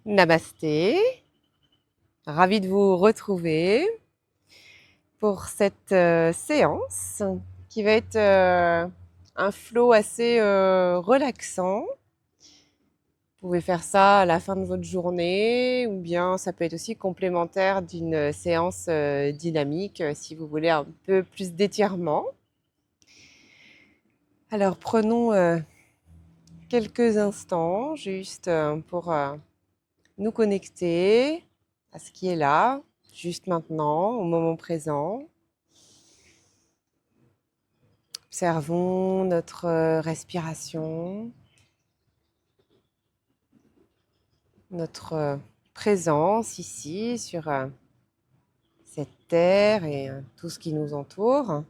Namasté, ravie de vous retrouver pour cette séance qui va être un flow assez relaxant. Vous pouvez faire ça à la fin de votre journée ou bien ça peut être aussi complémentaire d'une séance dynamique si vous voulez un peu plus d'étirement. Alors prenons quelques instants juste pour nous connecter à ce qui est là, juste maintenant, au moment présent. Observons notre respiration, notre présence ici sur cette terre et tout ce qui nous entoure.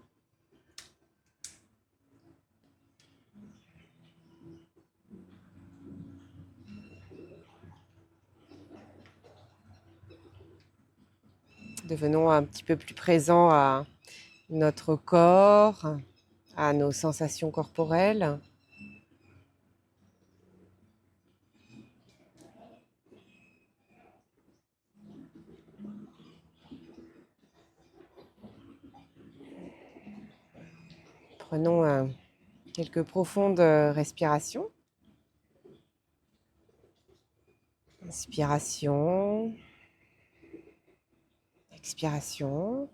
Devenons un petit peu plus présents à notre corps, à nos sensations corporelles. Prenons quelques profondes respirations. Inspiration, expiration.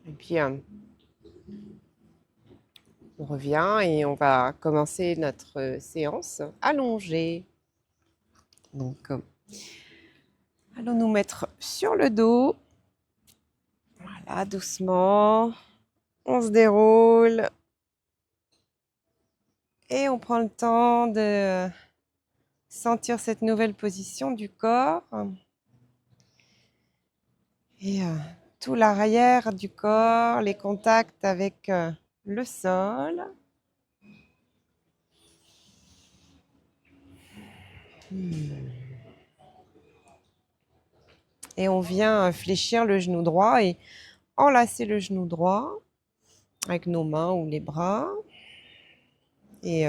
Et puis, on revient et on va commencer notre séance allongée. Donc, allons nous mettre sur le dos. Voilà, doucement. On se déroule. Et on prend le temps de sentir cette nouvelle position du corps. Et tout l'arrière du corps, les contacts avec le sol. Et on vient fléchir le genou droit et enlacer le genou droit avec nos mains ou les bras. Et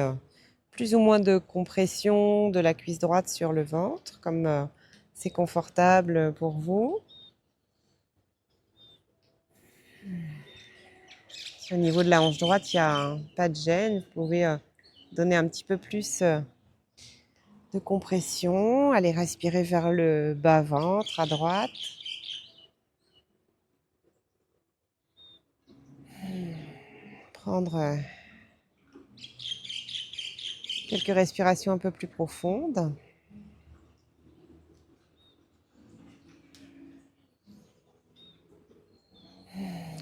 plus ou moins de compression de la cuisse droite sur le ventre, comme c'est confortable pour vous. Si au niveau de la hanche droite, il n'y a pas de gêne, vous pouvez donner un petit peu plus de compression. Allez respirer vers le bas-ventre à droite. Prendre quelques respirations un peu plus profondes.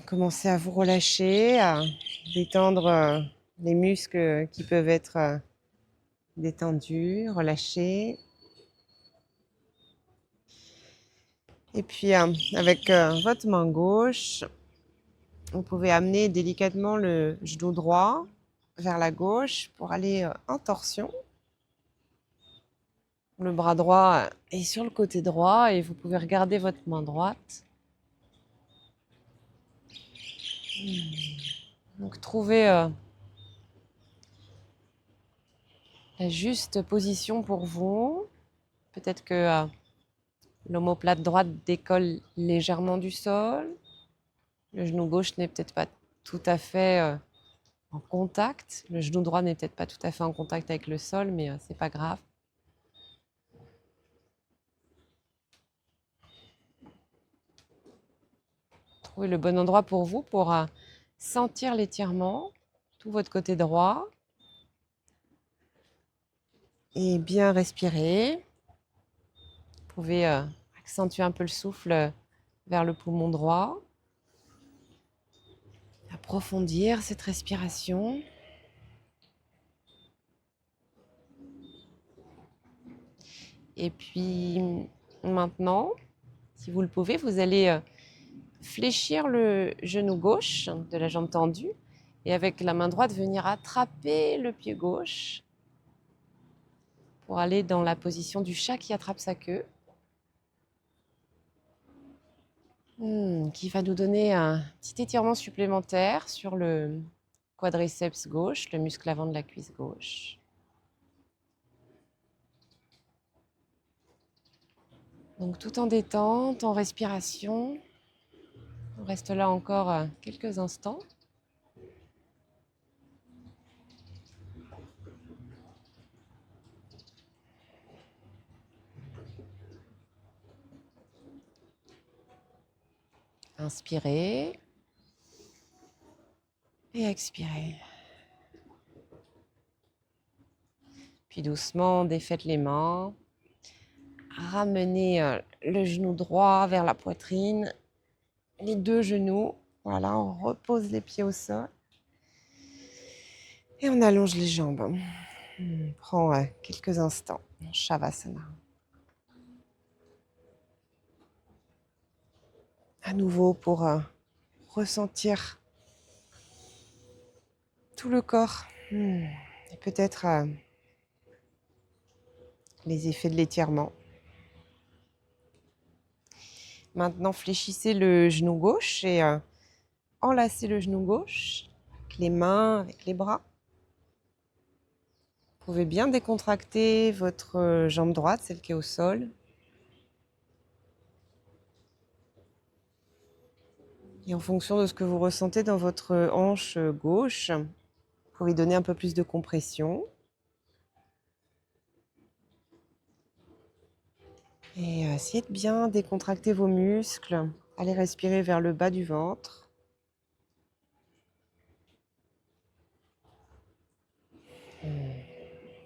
Commencez à vous relâcher, à détendre les muscles qui peuvent être détendus, relâchés. Et puis avec votre main gauche, vous pouvez amener délicatement le genou droit vers la gauche pour aller en torsion. Le bras droit est sur le côté droit et vous pouvez regarder votre main droite. Donc trouvez la juste position pour vous. Peut-être que l'omoplate droite décolle légèrement du sol. Le genou gauche n'est peut-être pas tout à fait en contact. Le genou droit n'est peut-être pas tout à fait en contact avec le sol, mais c'est pas grave. Trouvez le bon endroit pour vous pour sentir l'étirement, tout votre côté droit. Et bien respirer. Vous pouvez accentuer un peu le souffle vers le poumon droit. Approfondir cette respiration. Et puis maintenant, si vous le pouvez, vous allez fléchir le genou gauche de la jambe tendue et avec la main droite venir attraper le pied gauche pour aller dans la position du chat qui attrape sa queue. Qui va nous donner un petit étirement supplémentaire sur le quadriceps gauche, le muscle avant de la cuisse gauche. Donc tout en détente, en respiration. On reste là encore quelques instants. Inspirez et expirez. Puis doucement, défaites les mains. Ramenez le genou droit vers la poitrine. Les deux genoux. Voilà, on repose les pieds au sol. Et on allonge les jambes. On prend quelques instants. Shavasana. À nouveau pour ressentir tout le corps. Et peut-être les effets de l'étirement. Maintenant, fléchissez le genou gauche et enlacez le genou gauche avec les mains, avec les bras. Vous pouvez bien décontracter votre jambe droite, celle qui est au sol. Et en fonction de ce que vous ressentez dans votre hanche gauche, vous pouvez donner un peu plus de compression. Et essayez de bien décontracter vos muscles. Allez respirer vers le bas du ventre.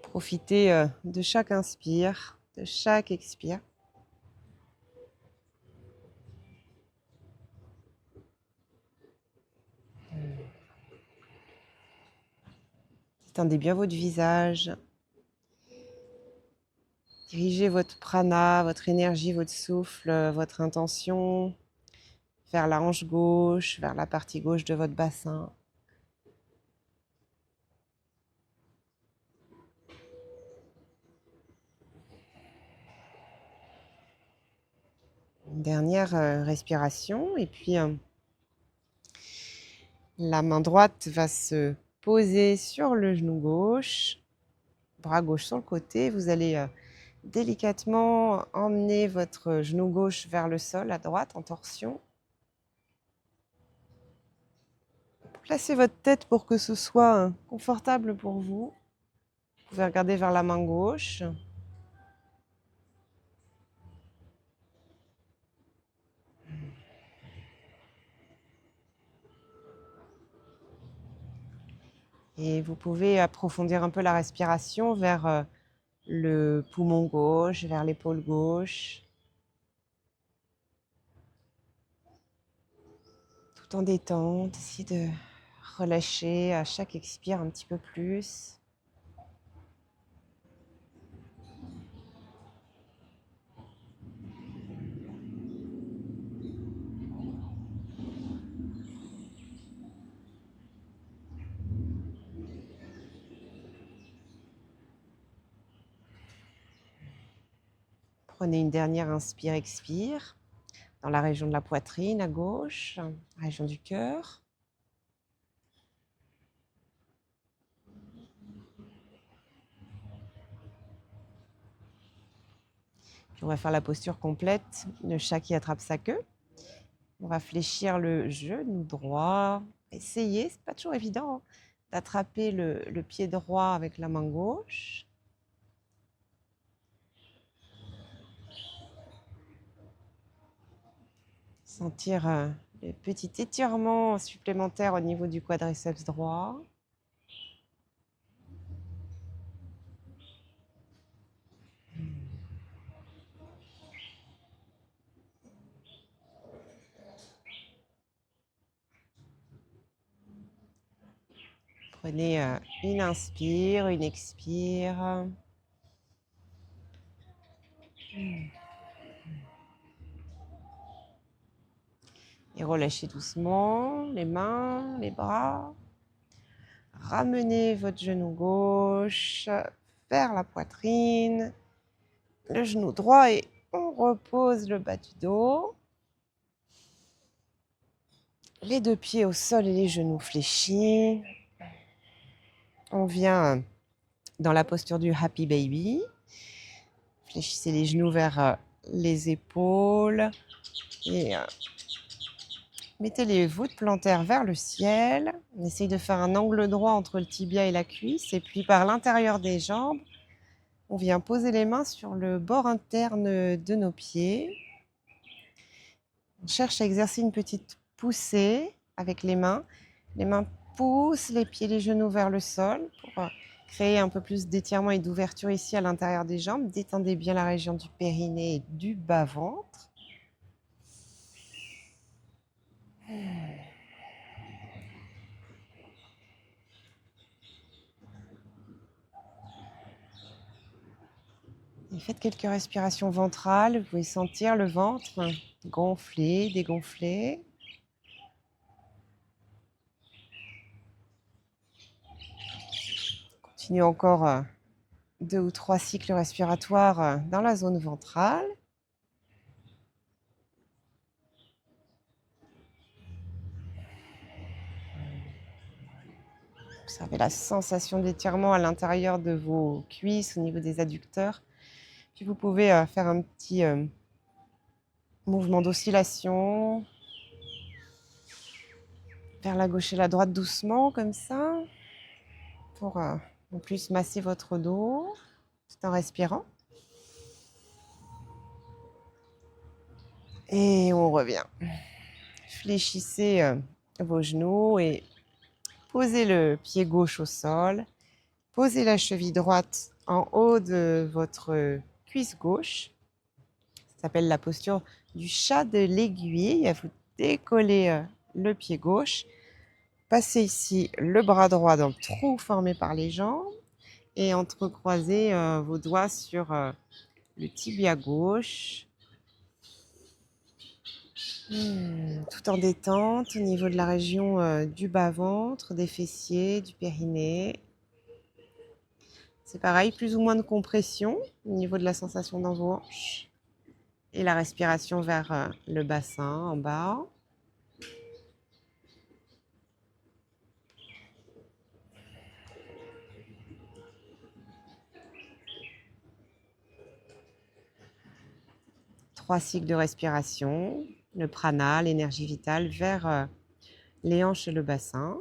Profitez de chaque inspire, de chaque expire. Étendez bien votre visage. Dirigez votre prana, votre énergie, votre souffle, votre intention vers la hanche gauche, vers la partie gauche de votre bassin. Une dernière respiration et puis la main droite va se poser sur le genou gauche, bras gauche sur le côté. Vous allez délicatement emmener votre genou gauche vers le sol à droite en torsion. Placez votre tête pour que ce soit confortable pour vous. Vous pouvez regarder vers la main gauche. Et vous pouvez approfondir un peu la respiration vers le poumon gauche, vers l'épaule gauche. Tout en détente, essayez de relâcher à chaque expire un petit peu plus. Prenez une dernière inspire, expire dans la région de la poitrine à gauche, région du cœur. Puis on va faire la posture complète, le chat qui attrape sa queue. On va fléchir le genou droit. Essayez, c'est pas toujours évident, d'attraper le pied droit avec la main gauche. Sentir le petit étirement supplémentaire au niveau du quadriceps droit. Prenez une inspire, une expire. Et relâchez doucement les mains, les bras. Ramenez votre genou gauche vers la poitrine, le genou droit et on repose le bas du dos. Les deux pieds au sol et les genoux fléchis. On vient dans la posture du Happy Baby. Fléchissez les genoux vers les épaules et mettez les voûtes plantaires vers le ciel. On essaye de faire un angle droit entre le tibia et la cuisse. Et puis par l'intérieur des jambes, on vient poser les mains sur le bord interne de nos pieds. On cherche à exercer une petite poussée avec les mains. Les mains poussent les pieds, les genoux vers le sol pour créer un peu plus d'étirement et d'ouverture ici à l'intérieur des jambes. Détendez bien la région du périnée et du bas-ventre. Et faites quelques respirations ventrales. Vous pouvez sentir le ventre gonfler, dégonfler. Continuez encore 2 ou 3 cycles respiratoires dans la zone ventrale. Observez la sensation d'étirement à l'intérieur de vos cuisses, au niveau des adducteurs. Puis vous pouvez faire un petit mouvement d'oscillation vers la gauche et la droite doucement, comme ça, pour en plus masser votre dos tout en respirant. Et on revient. Fléchissez vos genoux et posez le pied gauche au sol. Posez la cheville droite en haut de votre cuisse gauche. Ça s'appelle la posture du chat de l'aiguille. Vous décollez le pied gauche. Passez ici le bras droit dans le trou formé par les jambes et entrecroisez vos doigts sur le tibia gauche. Tout en détente au niveau de la région du bas-ventre, des fessiers, du périnée. C'est pareil, plus ou moins de compression au niveau de la sensation dans vos hanches. Et la respiration vers le bassin en bas. Trois cycles de respiration, le prana, l'énergie vitale, vers les hanches et le bassin.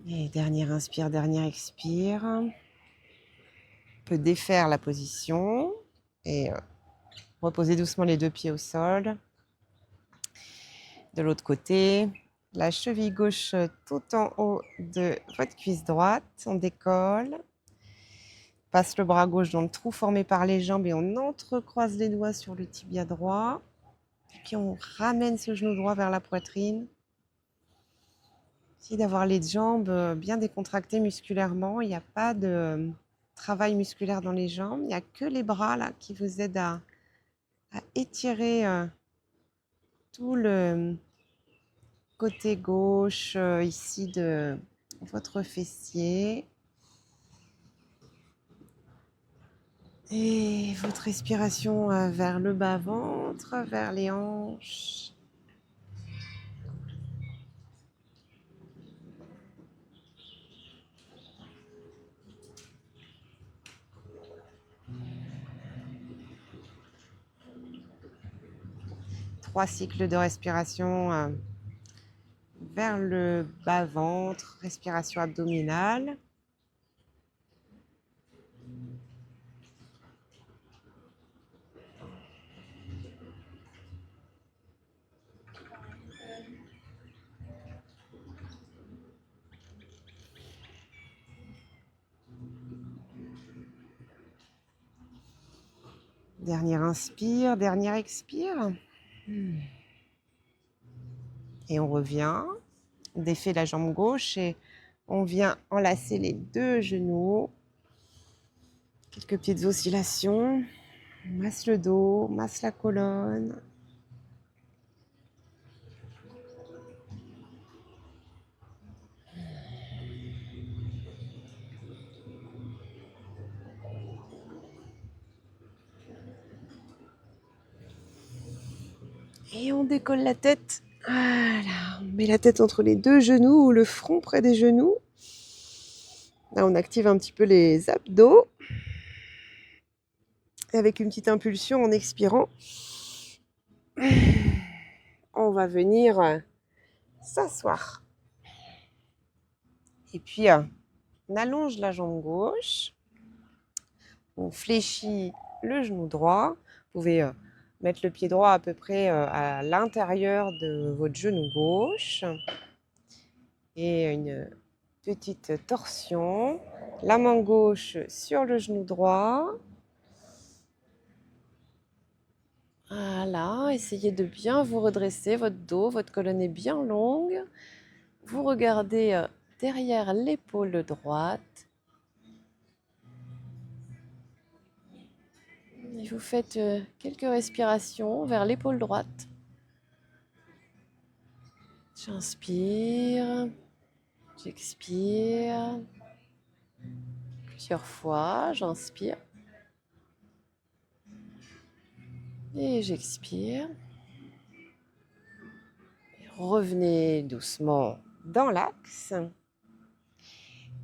Et dernière inspire, dernière expire. On peut défaire la position et reposer doucement les deux pieds au sol. De l'autre côté, la cheville gauche tout en haut de votre cuisse droite. On décolle. Passe le bras gauche dans le trou formé par les jambes et on entrecroise les doigts sur le tibia droit. Puis on ramène ce genou droit vers la poitrine. Essayez d'avoir les jambes bien décontractées musculairement. Il n'y a pas de travail musculaire dans les jambes. Il n'y a que les bras là qui vous aident à étirer tout le côté gauche ici de votre fessier. Et votre respiration vers le bas-ventre, vers les hanches. Trois cycles de respiration vers le bas-ventre, respiration abdominale. Dernière inspire, dernière expire. Et on revient. On défait la jambe gauche et on vient enlacer les deux genoux. Quelques petites oscillations. On masse le dos, masse la colonne. Et on décolle la tête. Voilà, on met la tête entre les deux genoux ou le front près des genoux. Là, on active un petit peu les abdos. Et avec une petite impulsion en expirant, on va venir s'asseoir. Et puis, on allonge la jambe gauche. On fléchit le genou droit. Vous pouvez mettre le pied droit à peu près à l'intérieur de votre genou gauche. Et une petite torsion. La main gauche sur le genou droit. Voilà, essayez de bien vous redresser, votre dos, votre colonne est bien longue. Vous regardez derrière l'épaule droite. Et vous faites quelques respirations vers l'épaule droite. J'inspire, j'expire. Plusieurs fois, j'inspire. Et j'expire. Revenez doucement dans l'axe.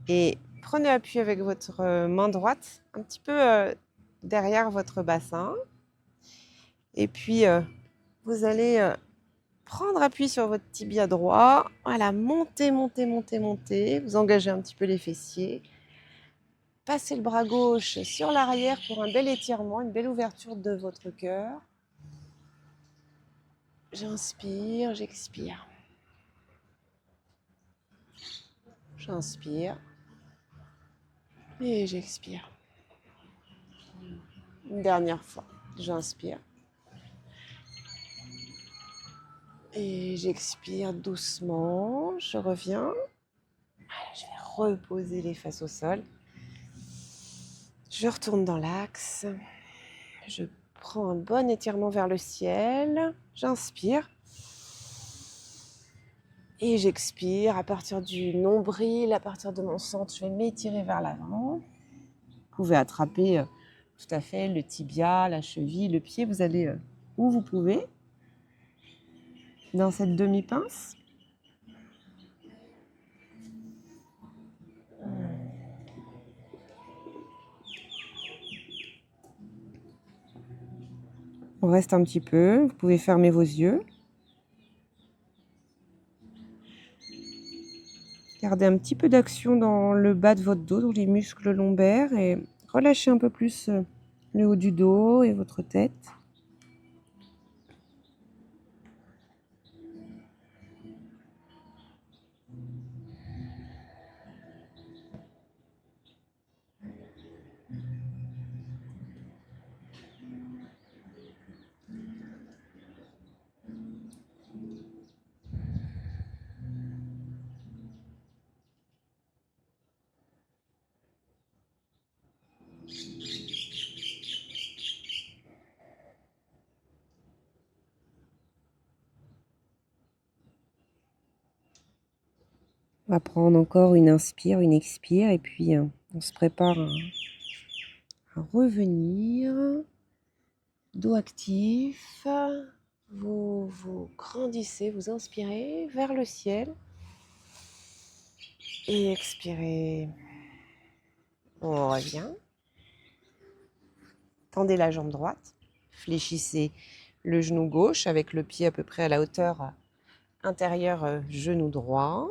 Et prenez appui avec votre main droite, un petit peu derrière votre bassin. Et puis, vous allez prendre appui sur votre tibia droit. Voilà, montez, montez, montez, montez. Vous engagez un petit peu les fessiers. Passez le bras gauche sur l'arrière pour un bel étirement, une belle ouverture de votre cœur. J'inspire, j'expire. J'inspire et j'expire. Une dernière fois, j'inspire. Et j'expire doucement, je reviens. Je vais reposer les fesses au sol. Je retourne dans l'axe. Je prends un bon étirement vers le ciel. J'inspire. Et j'expire. À partir du nombril, à partir de mon centre, je vais m'étirer vers l'avant. Vous pouvez attraper tout à fait le tibia, la cheville, le pied. Vous allez où vous pouvez. Dans cette demi-pince. On reste un petit peu. Vous pouvez fermer vos yeux. Gardez un petit peu d'action dans le bas de votre dos, dans les muscles lombaires et relâchez un peu plus le haut du dos et votre tête. On va prendre encore une inspire, une expire et puis on se prépare à revenir. Dos actif, vous grandissez, vous inspirez vers le ciel et expirez. On revient. Tendez la jambe droite, fléchissez le genou gauche avec le pied à peu près à la hauteur intérieure genou droit.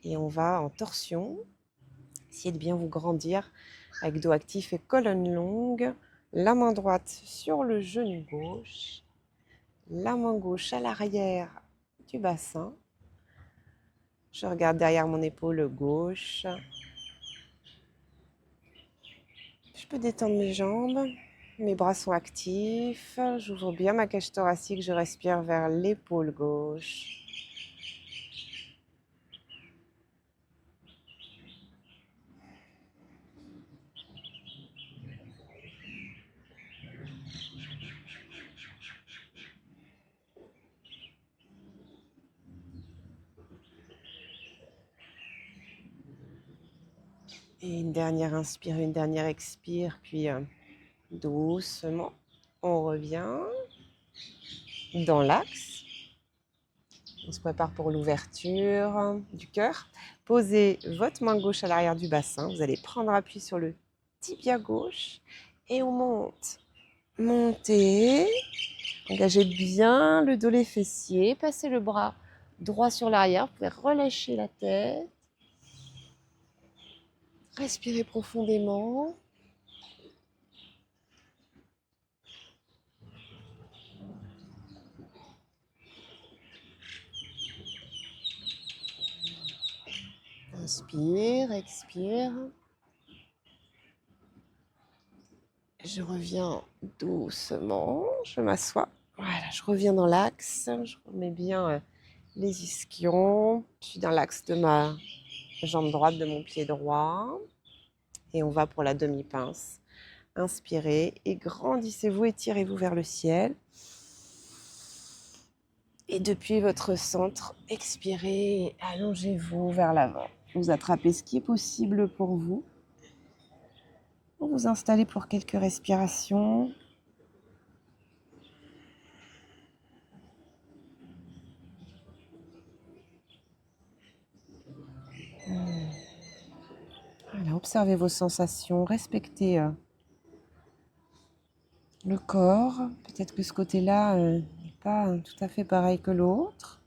Et on va en torsion, essayer de bien vous grandir avec dos actif et colonne longue. La main droite sur le genou gauche, la main gauche à l'arrière du bassin. Je regarde derrière mon épaule gauche. Je peux détendre mes jambes, mes bras sont actifs. J'ouvre bien ma cage thoracique, je respire vers l'épaule gauche. Et une dernière inspire, une dernière expire, puis doucement, on revient. dans l'axe. On se prépare pour l'ouverture du cœur. Posez votre main gauche à l'arrière du bassin. Vous allez prendre appui sur le tibia gauche et on monte. Montez. Engagez bien le dos, les fessiers. Passez le bras droit sur l'arrière. Vous pouvez relâcher la tête. Respirez profondément. Inspire, expire. Je reviens doucement, je m'assois. Voilà, je reviens dans l'axe. Je remets bien les ischions. Je suis dans l'axe de ma jambe droite, de mon pied droit. Et on va pour la demi-pince. Inspirez et grandissez-vous, étirez-vous vers le ciel. Et depuis votre centre, expirez et allongez-vous vers l'avant. Vous attrapez ce qui est possible pour vous. Vous vous installez pour quelques respirations. Voilà, observez vos sensations, respectez le corps. Peut-être que ce côté-là n'est pas tout à fait pareil que l'autre.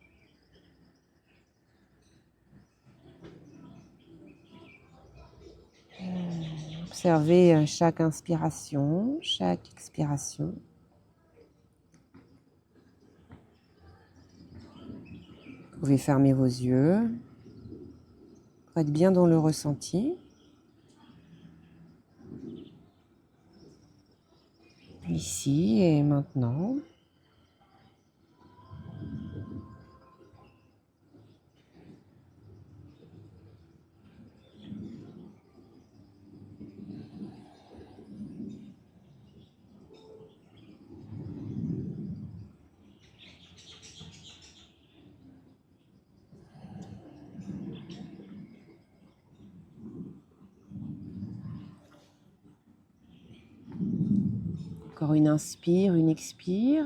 Observez chaque inspiration, chaque expiration. Vous pouvez fermer vos yeux pour être bien dans le ressenti. Ici et maintenant. Encore une inspire, une expire.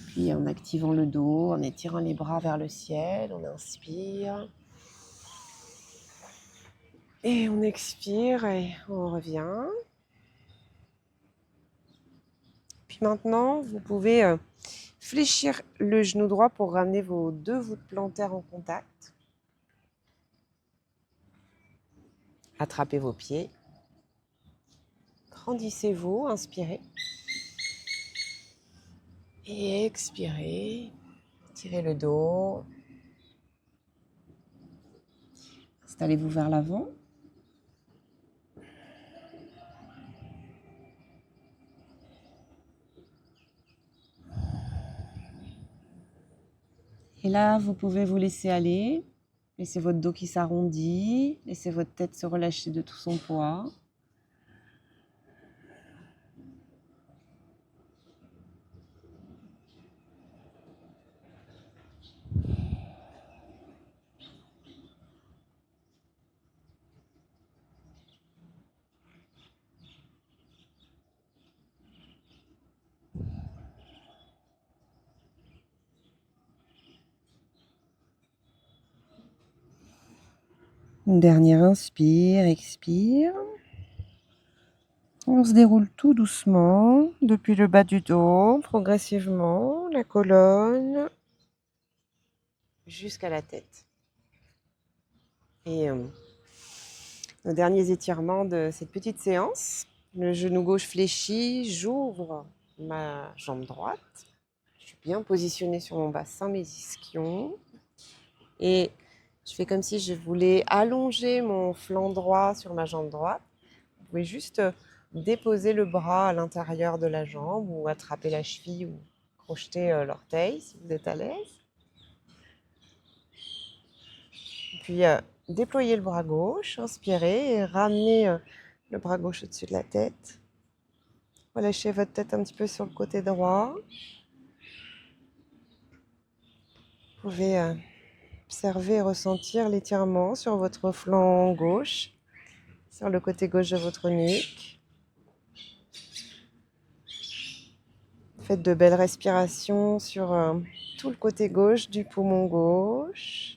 Puis en activant le dos, en étirant les bras vers le ciel, on inspire. Et on expire et on revient. Puis maintenant, vous pouvez fléchir le genou droit pour ramener vos deux voûtes plantaires en contact. Attrapez vos pieds. Grandissez-vous, inspirez. Et expirez. Tirez le dos. Installez-vous vers l'avant. Et là, vous pouvez vous laisser aller. Laissez votre dos qui s'arrondit. Laissez votre tête se relâcher de tout son poids. Une dernière inspire, expire. On se déroule tout doucement depuis le bas du dos, progressivement, la colonne, jusqu'à la tête. Et nos derniers étirements de cette petite séance. Le genou gauche fléchi, j'ouvre ma jambe droite. Je suis bien positionnée sur mon bassin, mes ischions. Et je fais comme si je voulais allonger mon flanc droit sur ma jambe droite. Vous pouvez juste déposer le bras à l'intérieur de la jambe ou attraper la cheville ou crocheter l'orteil si vous êtes à l'aise. Puis déployez le bras gauche, inspirez et ramenez le bras gauche au-dessus de la tête. Relâchez votre tête un petit peu sur le côté droit. Vous pouvez observer et ressentir l'étirement sur votre flanc gauche, sur le côté gauche de votre nuque. Faites de belles respirations sur tout le côté gauche du poumon gauche.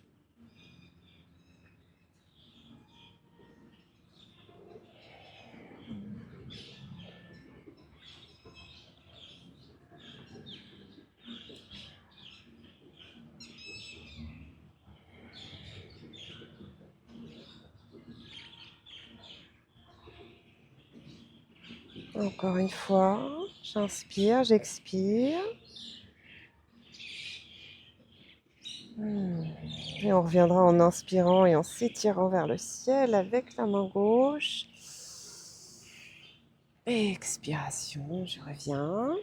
Encore une fois, j'inspire, j'expire. Et on reviendra en inspirant et en s'étirant vers le ciel avec la main gauche. Expiration, je reviens.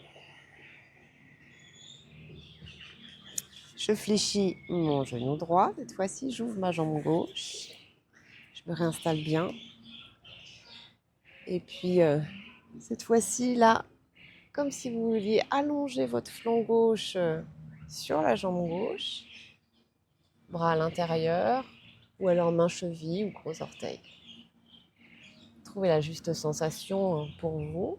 Je fléchis mon genou droit. Cette fois-ci, j'ouvre ma jambe gauche. Je me réinstalle bien. Et puis, cette fois-ci, là, comme si vous vouliez allonger votre flanc gauche sur la jambe gauche. Bras à l'intérieur, ou alors main cheville ou gros orteil. Trouvez la juste sensation pour vous.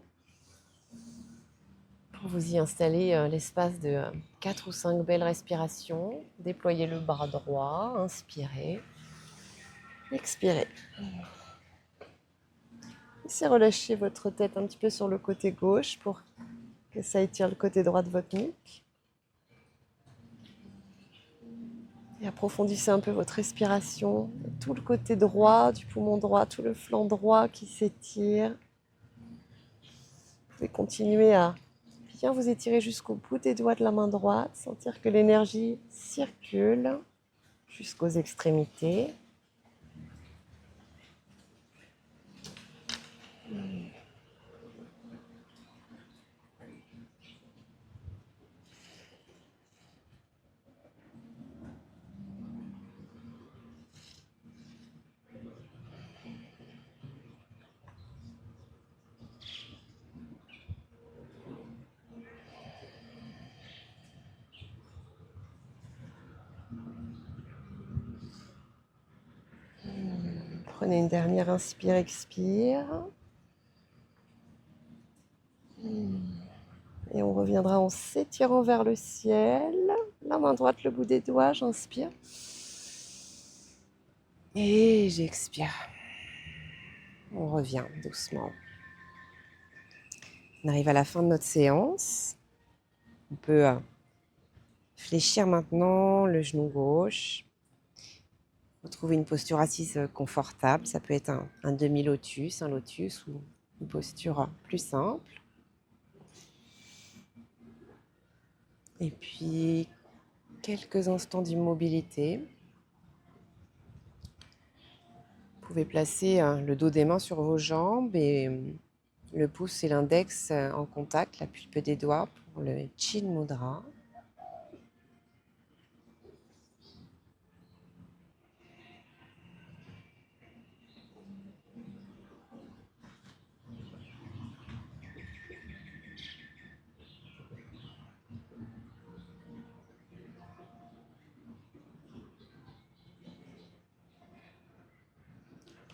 Pour vous y installer l'espace de 4 ou 5 belles respirations. Déployez le bras droit, inspirez, expirez. Laissez relâcher votre tête un petit peu sur le côté gauche pour que ça étire le côté droit de votre nuque. Et approfondissez un peu votre respiration. Tout le côté droit du poumon droit, tout le flanc droit qui s'étire. Vous pouvez continuer à bien vous étirer jusqu'au bout des doigts de la main droite, sentir que l'énergie circule jusqu'aux extrémités. Prenez une dernière inspire, expire. Et on reviendra en s'étirant vers le ciel. La main droite, le bout des doigts, j'inspire. Et j'expire. On revient doucement. On arrive à la fin de notre séance. On peut fléchir maintenant le genou gauche. Retrouver une posture assise confortable. Ça peut être un demi-lotus, un lotus ou une posture plus simple. Et puis, quelques instants d'immobilité. Vous pouvez placer le dos des mains sur vos jambes et le pouce et l'index en contact, la pulpe des doigts pour le Chin Mudra.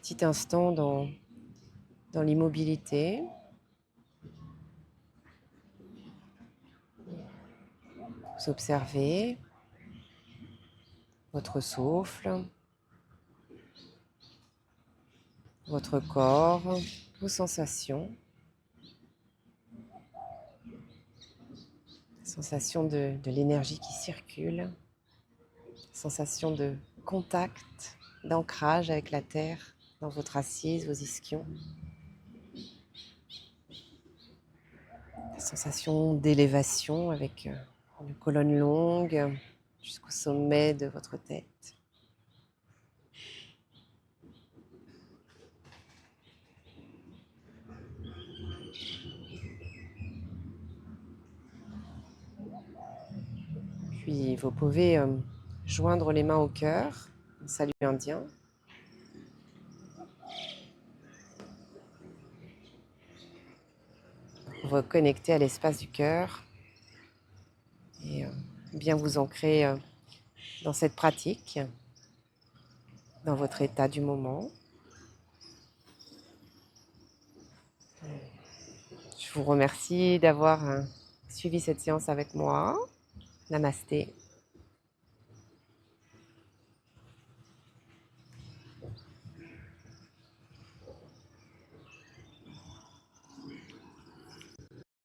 Petit instant dans l'immobilité. Vous observez votre souffle, votre corps, vos sensations. Sensation de l'énergie qui circule, sensation de contact, d'ancrage avec la terre dans votre assise, vos ischions. Sensation d'élévation avec une colonne longue jusqu'au sommet de votre tête. Puis vous pouvez joindre les mains au cœur, un salut indien. Vous connecter à l'espace du cœur et bien vous ancrer dans cette pratique, dans votre état du moment. Je vous remercie d'avoir suivi cette séance avec moi. Namasté.